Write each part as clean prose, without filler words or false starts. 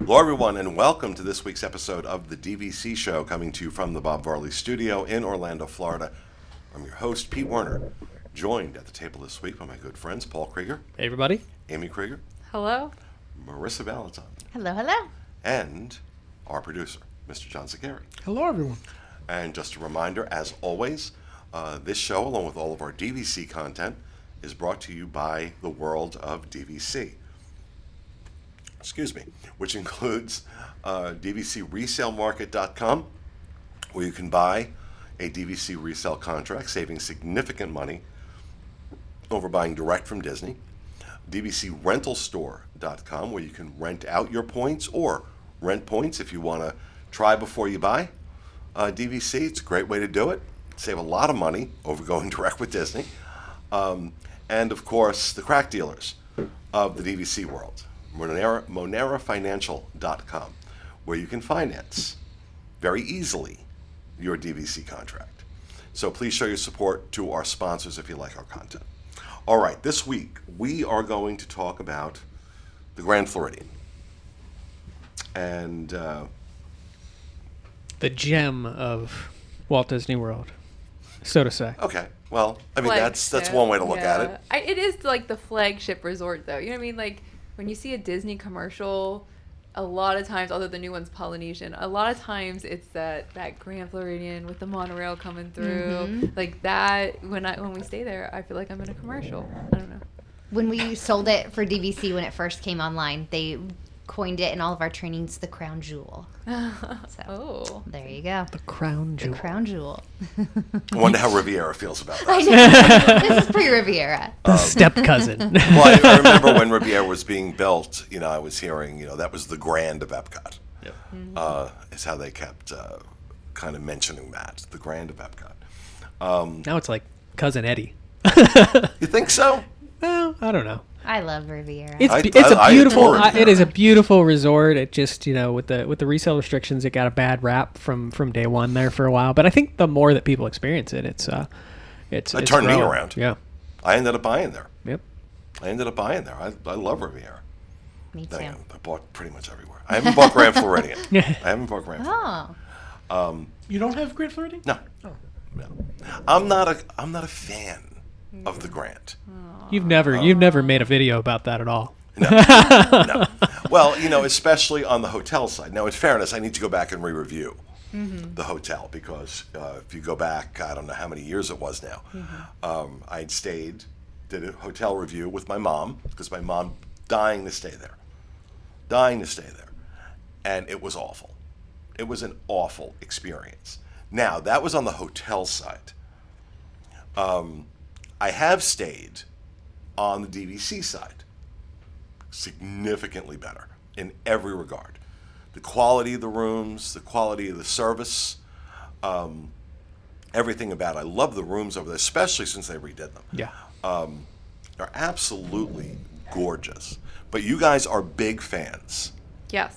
Hello, everyone, and welcome to this week's episode of the DVC Show, coming to you from the Bob Varley Studio in Orlando, Florida. I'm your host, Pete Werner, joined at the table this week by my good friends, Paul Krieger. Hey, everybody. Amy Krieger. Hello. Marissa Valentine. Hello, hello. And our producer, Mr. John Zakari. Hello, everyone. And just a reminder, as always, this show, along with all of our DVC content, is brought to you by the world of DVC. Which includes DVCResaleMarket.com, where you can buy a DVC resale contract, saving significant money over buying direct from Disney. DVCRentalStore.com, where you can rent out your points or rent points if you want to try before you buy. DVC, it's a great way to do it. Save a lot of money over going direct with Disney. And, of course, the crack dealers of the DVC world. MoneraFinancial.com, where you can finance very easily your DVC contract. So please show your support to our sponsors if you like our content. All right, this week we are going to talk about the Grand Floridian. And the gem of Walt Disney World, so to say. Okay, well, I mean, that's one way to look at it. It is like the flagship resort, though. You know what I mean? Like, when you see a Disney commercial, a lot of times, although the new one's Polynesian, a lot of times it's that Grand Floridian with the monorail coming through. Mm-hmm. Like that, when we stay there, I feel like I'm in a commercial. I don't know. When we sold it for DVC when it first came online, they coined it in all of our trainings the crown jewel. So, there you go. The crown jewel. The crown jewel. I wonder how Riviera feels about that. I know. This is pre-Riviera. The step cousin. Well, I remember when Riviera was being built, I was hearing, that was the Grand of Epcot. Yep. Is how they kept kind of mentioning that, the Grand of Epcot. Now it's like Cousin Eddie. You think so? Well, I don't know. I love Riviera. It's a beautiful. It is a beautiful resort. It just with the resale restrictions, it got a bad rap from day one there for a while. But I think the more that people experience it, it's turned me around. Yeah, I ended up buying there. Yep. I love Riviera. Me too. I bought pretty much everywhere. I haven't bought Grand Floridian. I haven't bought Grand Floridian. Oh. You don't have Grand Floridian? No. Oh. No. I'm not a fan of the Grand. You've never made a video about that at all. No. Well, especially on the hotel side. Now, in fairness, I need to go back and re-review the hotel because if you go back, I don't know how many years it was now. I'd did a hotel review with my mom because my mom dying to stay there. And it was awful. It was an awful experience. Now, that was on the hotel side. I have stayed on the DVC side. Significantly better in every regard. The quality of the rooms, the quality of the service, everything about it. I love the rooms over there, especially since they redid them. Yeah. They're absolutely gorgeous. But you guys are big fans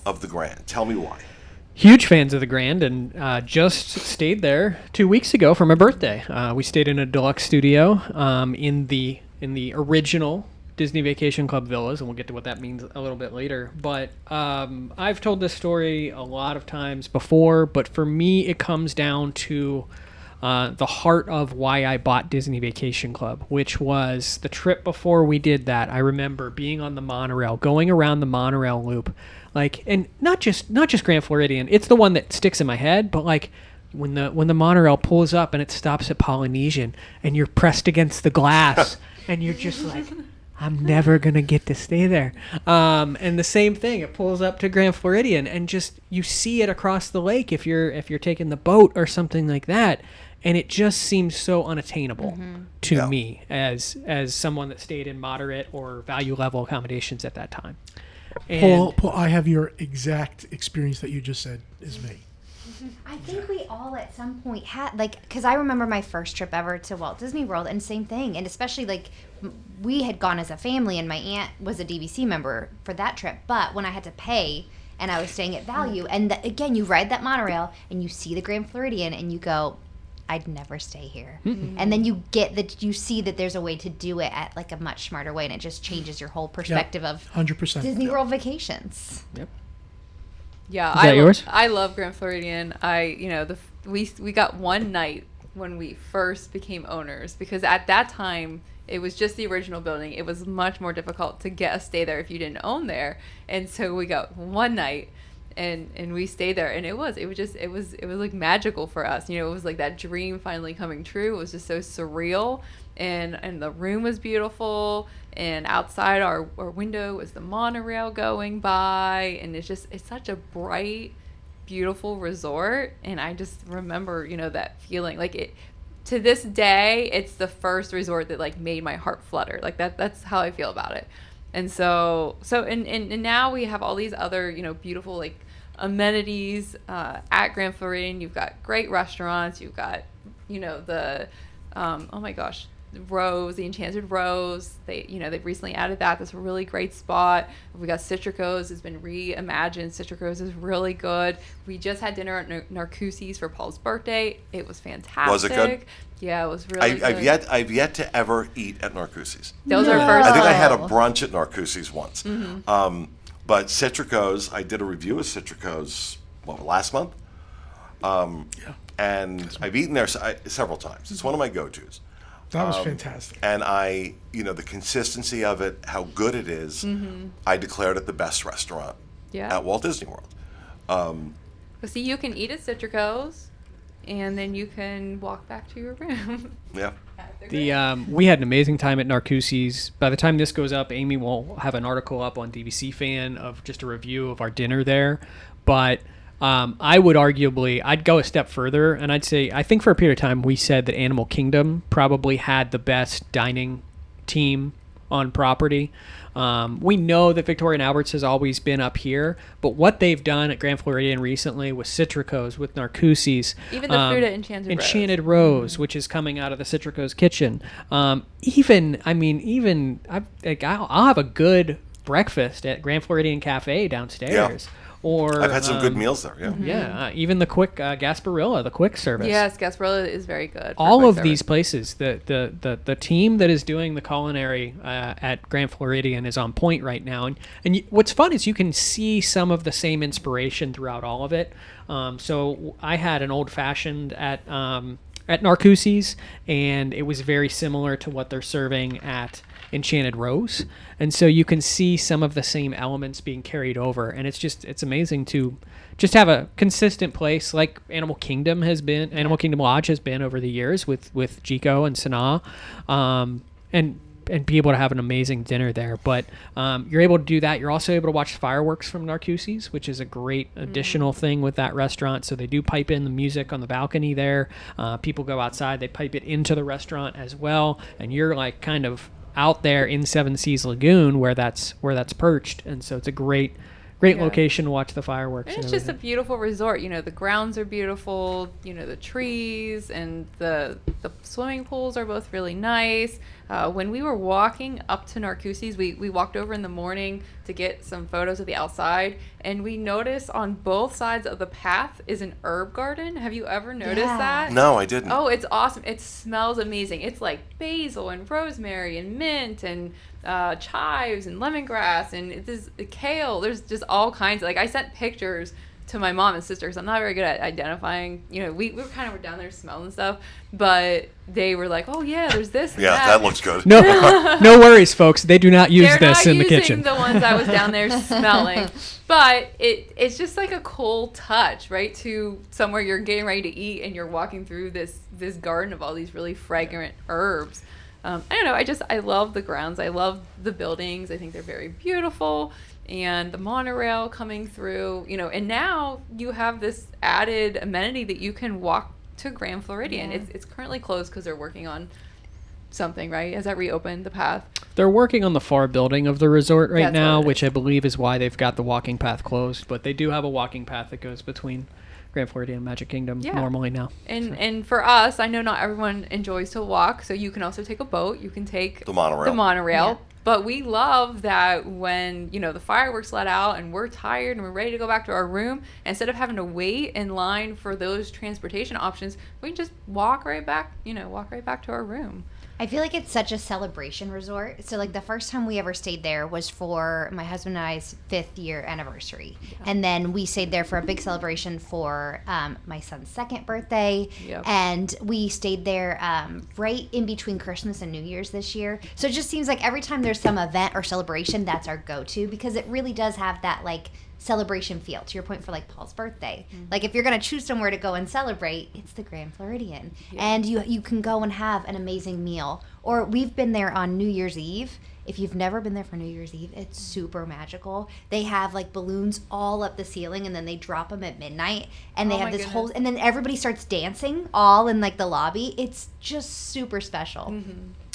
of the Grand. Tell me why. Huge fans of the Grand, and just stayed there 2 weeks ago for my birthday. We stayed in a deluxe studio in the original Disney Vacation Club villas, and we'll get to what that means a little bit later. But I've told this story a lot of times before, but for me, it comes down to the heart of why I bought Disney Vacation Club, which was the trip before we did that. I remember being on the monorail, going around the monorail loop, and not just Grand Floridian. It's the one that sticks in my head, but when the monorail pulls up and it stops at Polynesian, and you're pressed against the glass, and you're just like, I'm never gonna get to stay there. And the same thing, it pulls up to Grand Floridian, and just you see it across the lake if you're taking the boat or something like that. And it just seems so unattainable to me as someone that stayed in moderate or value level accommodations at that time. And Paul, I have your exact experience that you just said is me. I think we all at some point had, because I remember my first trip ever to Walt Disney World, and same thing. And especially, we had gone as a family, and my aunt was a DVC member for that trip. But when I had to pay, and I was staying at value, and again, you ride that monorail, and you see the Grand Floridian, and you go, I'd never stay here. Mm-hmm. And then you see that there's a way to do it at a much smarter way, and it just changes your whole perspective of 100% Disney World vacations. Yep. Yeah, Is that yours? I love Grand Floridian. We got one night when we first became owners, because at that time it was just the original building. It was much more difficult to get a stay there if you didn't own there, and so we got one night. And we stayed there, and it was like magical for us. It was like that dream finally coming true. It was just so surreal, and the room was beautiful, and outside our window was the monorail going by, and it's such a bright, beautiful resort. And I just remember that feeling. Like, it to this day, it's the first resort that like made my heart flutter. Like that's how I feel about it. And so and now we have all these other, beautiful like amenities at Grand Floridian. You've got great restaurants. You've got, the oh my gosh, the Enchanted Rose. They've recently added that. That's a really great spot. We got Citrico's has been reimagined. Citrico's is really good. We just had dinner at Narcoossee's for Paul's birthday. It was fantastic. Was it good? Yeah, it was really good. I've yet to ever eat at Narcoossee's. That was our first. I think I Oh. had a brunch at Narcoossee's once. But Citrico's, I did a review of Citrico's last month. And I've eaten there several times. It's one of my go-tos. That was fantastic. And the consistency of it, how good it is, I declared it the best restaurant at Walt Disney World. But see, you can eat at Citrico's, and then you can walk back to your room. Yeah. We had an amazing time at Narcoossee's. By the time this goes up, Amy will have an article up on DVC Fan of just a review of our dinner there. But I'd go a step further, and I'd say, I think for a period of time we said that Animal Kingdom probably had the best dining team on property. We know that Victoria and Albert's has always been up here, but what they've done at Grand Floridian recently with Citrico's, with Narcoossee's, Even the food at Enchanted Rose, which is coming out of the Citrico's kitchen. I'll have a good breakfast at Grand Floridian Cafe downstairs. Or I've had some good meals there. Yeah. Yeah, even the quick Gasparilla, the quick service. Yes, Gasparilla is very good. All of these places, the team that is doing the culinary at Grand Floridian is on point right now. And what's fun is you can see some of the same inspiration throughout all of it. So I had an old fashioned at Narcoossee's, and it was very similar to what they're serving at Enchanted Rose, and so you can see some of the same elements being carried over, and it's amazing to just have a consistent place like Animal Kingdom Lodge has been over the years with Chico and Sanaa, and be able to have an amazing dinner there. But you're able to do that. You're also able to watch fireworks from Narcoossee's, which is a great additional thing with that restaurant. So they do pipe in the music on the balcony there. People go outside, they pipe it into the restaurant as well, and you're like kind of out there in Seven Seas Lagoon where that's perched, and so it's a great location to watch the fireworks. And it's just a beautiful resort. The grounds are beautiful. The trees and the swimming pools are both really nice. When we were walking up to Narcoossee's, we walked over in the morning to get some photos of the outside, and we noticed on both sides of the path is an herb garden. Have you ever noticed that? No, I didn't. Oh, it's awesome. It smells amazing. It's like basil and rosemary and mint and chives and lemongrass and this kale. There's just all kinds. I sent pictures to my mom and sister because I'm not very good at identifying. We were kind of down there smelling stuff, but they were like, "Oh yeah, there's this." And that looks good. No worries, folks. They do not use this in the kitchen. They're not using the ones I was down there smelling, but it's just like a cool touch, right? To somewhere you're getting ready to eat and you're walking through this garden of all these really fragrant herbs. I don't know. I love the grounds. I love the buildings. I think they're very beautiful. And the monorail coming through, and now you have this added amenity that you can walk to Grand Floridian. Yeah. It's currently closed because they're working on something, right? Has that reopened the path? They're working on the far building of the resort right That's now, what it which is. I believe is why they've got the walking path closed. But they do have a walking path that goes between Grand Floridian and Magic Kingdom normally now. And for us, I know not everyone enjoys to walk, so you can also take a boat. You can take The monorail. Yeah. But we love that when, the fireworks let out and we're tired and we're ready to go back to our room, instead of having to wait in line for those transportation options, we can just walk right back to our room. I feel like it's such a celebration resort. So, like, the first time we ever stayed there was for my husband and I's 5th year anniversary. And then we stayed there for a big celebration for my son's 2nd birthday. Yep. And we stayed there right in between Christmas and New Year's this year. So it just seems like every time there's some event or celebration, that's our go-to, because it really does have that, like, celebration feel, to your point, for like Paul's birthday. Like, if you're going to choose somewhere to go and celebrate, it's the Grand Floridian. And you can go and have an amazing meal. Or we've been there on New Year's Eve. If you've never been there for New Year's Eve, it's super magical. They have like balloons all up the ceiling, and then they drop them at midnight, and they have this whole, and then everybody starts dancing all in like the lobby. It's just super special.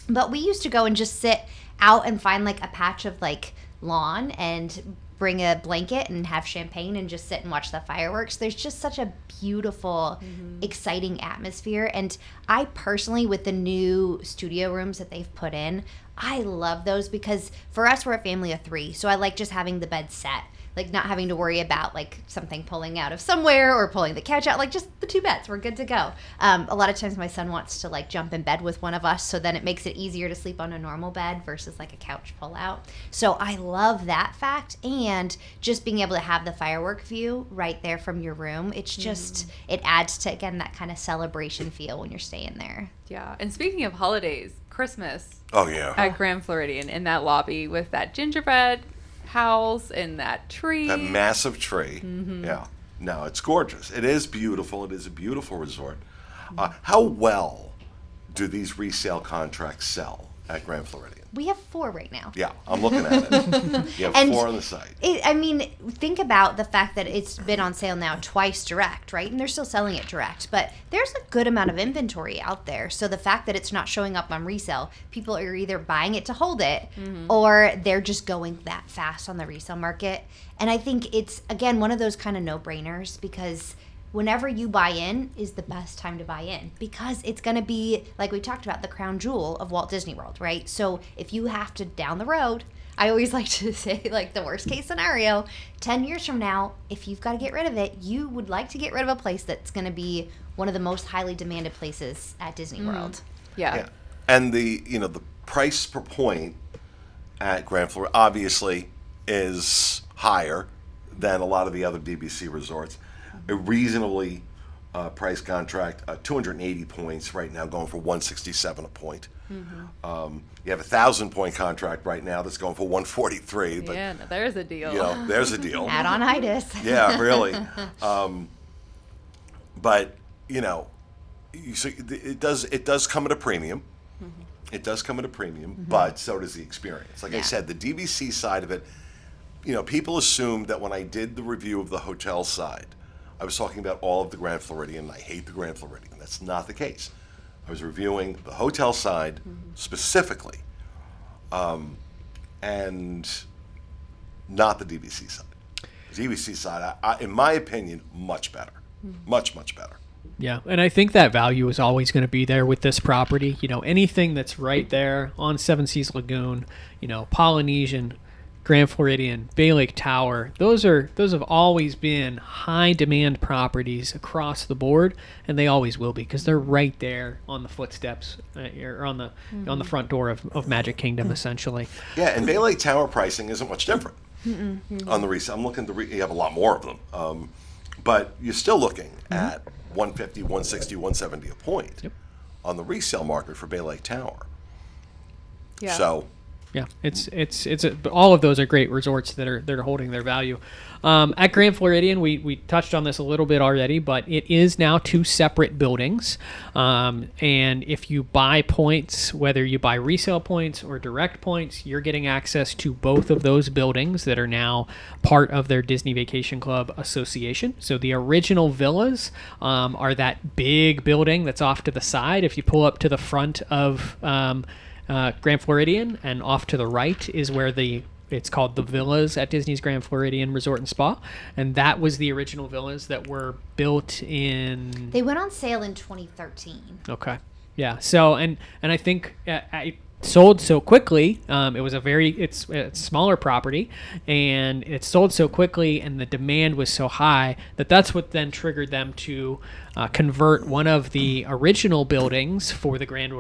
But we used to go and just sit out and find like a patch of like lawn and bring a blanket and have champagne and just sit and watch the fireworks. There's just such a beautiful, exciting atmosphere. And I personally, with the new studio rooms that they've put in, I love those, because for us, we're a family of 3. So I like just having the bed set, like not having to worry about like something pulling out of somewhere or pulling the couch out, like just the 2 beds. We're good to go. A lot of times my son wants to like jump in bed with one of us, so then it makes it easier to sleep on a normal bed versus like a couch pull out. So I love that fact, and just being able to have the firework view right there from your room. It's just, it adds to, again, that kind of celebration feel when you're staying there. Yeah. And speaking of holidays, Christmas Oh, yeah. at Grand Floridian in that lobby with that gingerbread house and that tree. That massive tree. Yeah. No, it's gorgeous. It is beautiful. It is a beautiful resort. How well do these resale contracts sell at Grand Floridian? We have 4 right now. Yeah, I'm looking at it. You have And 4 on the site. I mean, think about the fact that it's been on sale now twice direct, right? And they're still selling it direct. But there's a good amount of inventory out there. So the fact that it's not showing up on resale, people are either buying it to hold it, or they're just going that fast on the resale market. And I think it's, again, one of those kind of no-brainers, because whenever you buy in is the best time to buy in, because it's going to be, like we talked about, the crown jewel of Walt Disney World, right? So if you have to, down the road, I always like to say, like, the worst case scenario, 10 years from now, if you've got to get rid of it, you would like to get rid of a place that's going to be one of the most highly demanded places at Disney World. Yeah. And the price per point at Grand Floridian obviously is higher than a lot of the other DVC resorts. A reasonably priced contract, 280 points right now, going for 167 a point. You have a 1,000-point contract right now that's going for 143. But, Yeah, no, there's a deal. you know, there's a deal. Add-on-itis. Yeah, really. But you know, so it does come at a premium. It does come at a premium, but so does the experience. Like I said, the DVC side of it, you know, people assumed that when I did the review of the hotel side, I was talking about all of the Grand Floridian. I hate the Grand Floridian. That's not the case. I was reviewing the hotel side specifically, and not the DVC side. The DVC side, in my opinion, much better. Much better. Yeah, and I think that value is always going to be there with this property. You know, anything that's right there on Seven Seas Lagoon, you know, Polynesian, Grand Floridian, Bay Lake Tower, those have always been high demand properties across the board, and they always will be, because they're right there on the footsteps or on the front door of Magic Kingdom, essentially. Yeah, and Bay Lake Tower pricing isn't much different on the resale. I'm looking you have a lot more of them, but you're still looking at 150, 160, 170 a point on the resale market for Bay Lake Tower. Yeah. So. Yeah, all of those are great resorts that are holding their value. At Grand Floridian, we touched on this a little bit already, but it is now 2 separate buildings. And if you buy points, whether you buy resale points or direct points, you're getting access to both of those buildings that are now part of their Disney Vacation Club Association. So the original villas are that big building that's off to the side. If you pull up to the front of Grand Floridian, and off to the right is where it's called the Villas at Disney's Grand Floridian Resort and Spa, and that was the original villas that were built in. They went on sale in 2013. Okay, yeah. So and I think it sold so quickly. It was it's a smaller property, and it sold so quickly, and the demand was so high that's what then triggered them to convert one of the original buildings for the Grand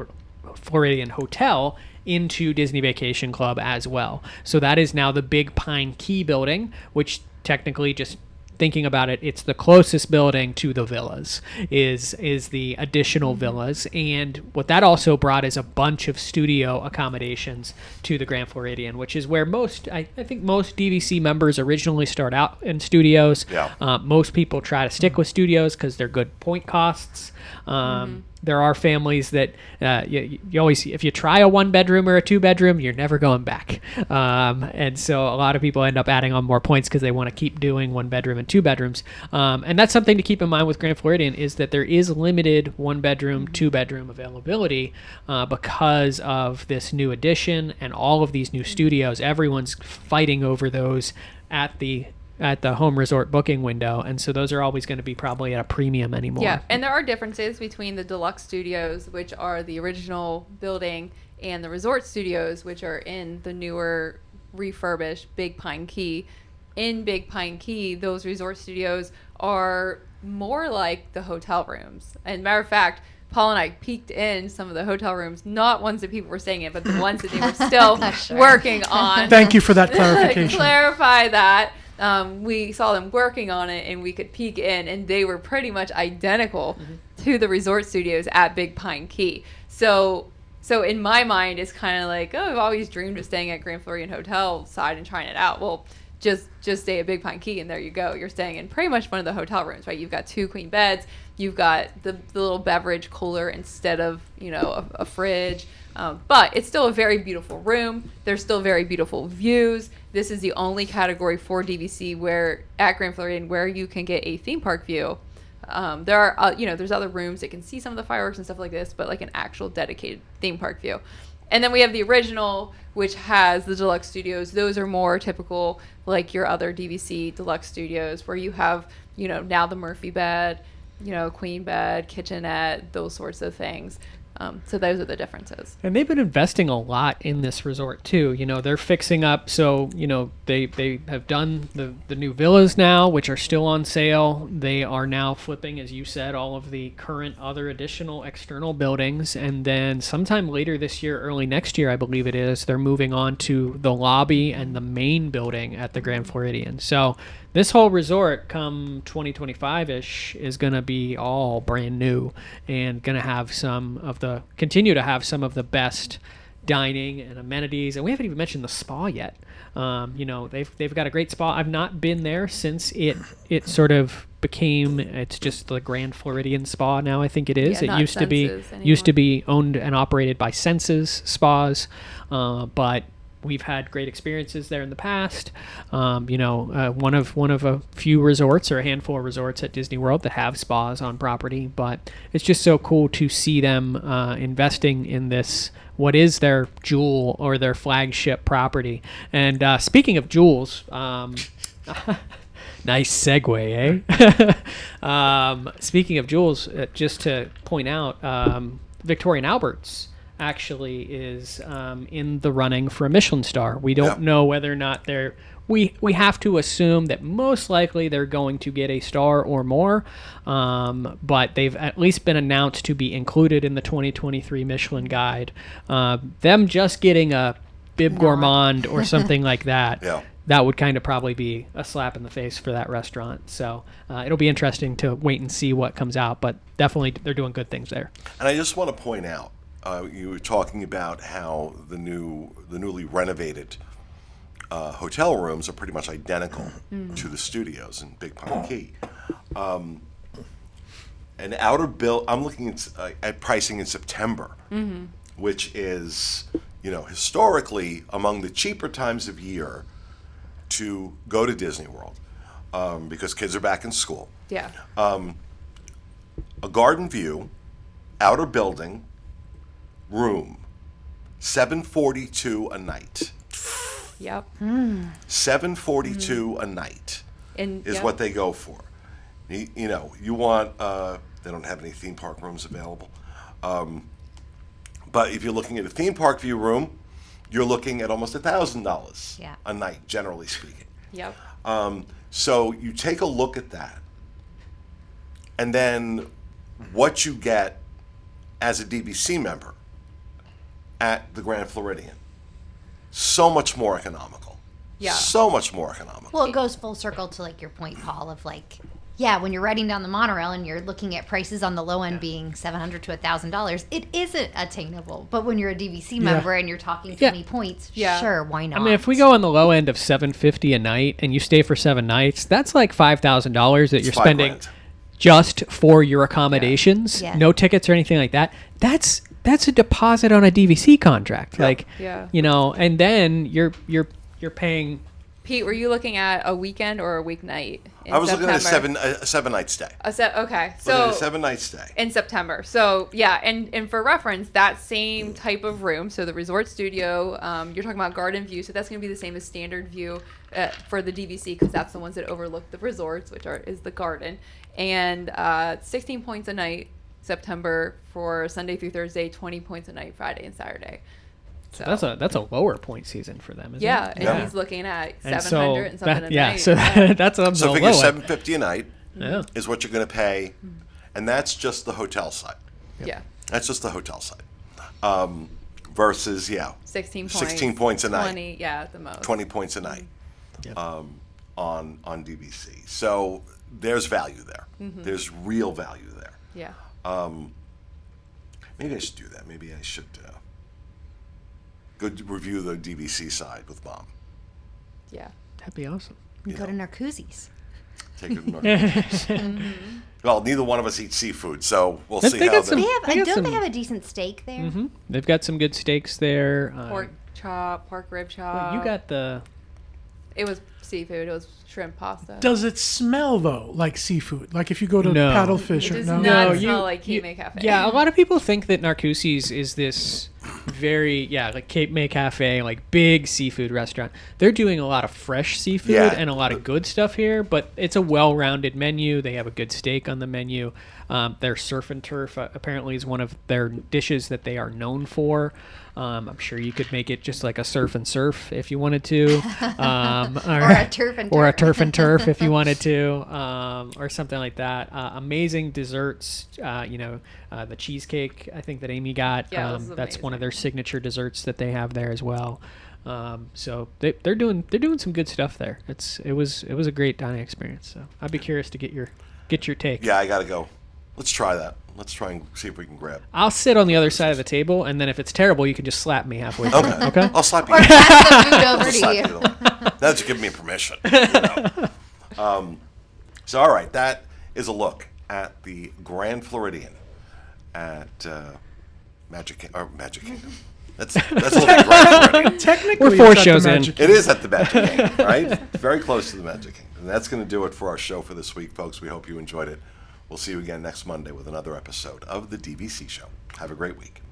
Floridian Hotel into Disney Vacation Club as well. So that is now the Big Pine Key building, which technically, just thinking about it, it's the closest building to the villas, is the additional villas. And what that also brought is a bunch of studio accommodations to the Grand Floridian, which is where I think most DVC members originally start out in studios. Yeah. Most people try to stick with studios because they're good point costs. There are families that you always, if you try a 1-bedroom or a 2-bedroom, you're never going back. And so a lot of people end up adding on more points because they want to keep doing 1-bedroom and 2-bedrooms. And that's something to keep in mind with Grand Floridian, is that there is limited 1-bedroom, 2-bedroom availability because of this new addition and all of these new studios. Everyone's fighting over those at the home resort booking window, and so those are always going to be probably at a premium anymore. Yeah, and there are differences between the deluxe studios, which are the original building, and the resort studios, which are in the newer refurbished Big Pine Key. In Big Pine Key, those resort studios are more like the hotel rooms. And matter of fact, Paul and I peeked in some of the hotel rooms, not ones that people were staying in, but the ones that they were still Sure. working on. Thank you for that clarification. Clarify that. We saw them working on it, and we could peek in, and they were pretty much identical to the resort studios at Big Pine Key. So in my mind, it's kind of like, oh, I've always dreamed of staying at Grand Floridian Hotel side and trying it out. Well, just stay at Big Pine Key, and there you go. You're staying in pretty much one of the hotel rooms, right? You've got 2 queen beds. You've got the little beverage cooler instead of, a fridge. But it's still a very beautiful room. There's still very beautiful views. This is the only category for DVC where at Grand Floridian where you can get a theme park view. There are, there's other rooms that can see some of the fireworks and stuff like this, but like an actual dedicated theme park view. And then we have the original, which has the deluxe studios. Those are more typical, like your other DVC deluxe studios, where you have, now the Murphy bed, queen bed, kitchenette, those sorts of things. So those are the differences. And they've been investing a lot in this resort too. They're fixing up. So, they have done the new villas now, which are still on sale. They are now flipping, as you said, all of the current other additional external buildings. And then sometime later this year, early next year, I believe it is, they're moving on to the lobby and the main building at the Grand Floridian. So this whole resort, come 2025-ish, is going to be all brand new and going to continue to have some of the best dining and amenities. And we haven't even mentioned the spa yet. They've got a great spa. I've not been there since it sort of became, it's just the Grand Floridian Spa now, I think it is. Yeah, it used to be owned and operated by Senses Spas, but we've had great experiences there in the past. One of a few resorts, or a handful of resorts at Disney World that have spas on property. But it's just so cool to see them investing in this, what is their jewel or their flagship property. And speaking of jewels, nice segue, eh? Speaking of jewels, just to point out, Victoria and Albert's actually is in the running for a Michelin star. We don't know whether or not we have to assume that most likely they're going to get a star or more, but they've at least been announced to be included in the 2023 Michelin Guide. Them just getting a Bib Gourmand or something like that, that would kind of probably be a slap in the face for that restaurant. So it'll be interesting to wait and see what comes out, but definitely they're doing good things there. And I just want to point out, you were talking about how the newly renovated hotel rooms are pretty much identical to the studios in Big Pine Key. An outer bill, I'm looking at pricing in September, which is, historically among the cheaper times of year to go to Disney World, because kids are back in school. Yeah. A garden view, outer building, room, $742 a night. Yep. $742 a night is what they go for. You want, they don't have any theme park rooms available. But if you're looking at a theme park view room, you're looking at almost $1,000 a night, generally speaking. Yep. So you take a look at that, and then what you get as a DVC member. at the Grand Floridian. So much more economical. Yeah. So much more economical. Well, it goes full circle to like your point, Paul, of like, yeah, when you're riding down the monorail and you're looking at prices on the low end being $700 to $1,000, it isn't attainable. But when you're a DVC member and you're talking 20 points, Yeah. sure, why not? I mean, if we go on the low end of $750 a night and you stay for 7 nights, that's like $5,000 that you're $5 spending grand. just for your accommodations, Yeah. no tickets or anything like that. That's a deposit on a DVC contract. Like, Yeah. you know, and then you're paying. Pete, were you looking at a weekend or a weeknight in I was looking at September? a 7-night stay. Okay, Looking at so a 7-night stay. in September. So yeah, and for reference, that same type of room, so the resort studio, you're talking about garden view, so that's going to be the same as standard view for the DVC, because that's the ones that overlook the resorts, which is the garden, and 16 points a night September for Sunday through Thursday, 20 points a night Friday and Saturday. So That's a lower point season for them, isn't yeah, it? and Yeah. he's looking at And 700 and something a night. so that's on So the figure low end. $750 a night Yeah. is what you're going to pay, and that's just the hotel side. Yeah, That's just the hotel side. Versus 16 points. 16 points a night. 20, yeah, at the most. 20 points a night Yep. on DVC. So there's value there. There's real value there. Yeah. Maybe I should do that. Maybe I should go review the DVC side with Mom. Yeah. That'd be awesome. Go to Narcoossee's. Take it. Well, neither one of us eat seafood, so we'll They see got how some- that. They have, got don't they some- have a decent steak there? They've got some good steaks there. Pork chop, pork rib chop. you got the. It was seafood. It was shrimp pasta. Does it smell though like seafood? Like if you go to No. Paddlefish It or does no? not you- smell like you- Cape May Cafe. Yeah, a lot of people think that Narcoossee's is this very like Cape May Cafe, like big seafood restaurant. They're doing a lot of fresh seafood Yeah. and a lot of good stuff here, but it's a well-rounded menu. They have a good steak on the menu. Their surf and turf apparently is one of their dishes that they are known for. I'm sure you could make it just like a surf and surf if you wanted to, Or a turf and or a turf. turf and turf if you wanted to, or something like that. Amazing desserts. The cheesecake I think that Amy got. Yeah, it was that's one of amazing. their signature desserts that they have there as well. So they're doing some good stuff there. It was a great dining experience. So I'd be curious to get your take. Yeah, I got to go. Let's try that. Let's try and see if we can grab. I'll sit on the other side of the table, and then if it's terrible, you can just slap me halfway through. Okay. Okay. I'll slap you. Or pass the food over I'll to slap you. you. That's giving me permission. So all right, that is a look at the Grand Floridian at Magic Kingdom. That's a little bit Grand Floridian. Technically, We're 4 it's at the shows in. Magic It is at the Magic Kingdom, right? Very close to the Magic Kingdom. And that's going to do it for our show for this week, folks. We hope you enjoyed it. We'll see you again next Monday with another episode of the DVC Show. Have a great week.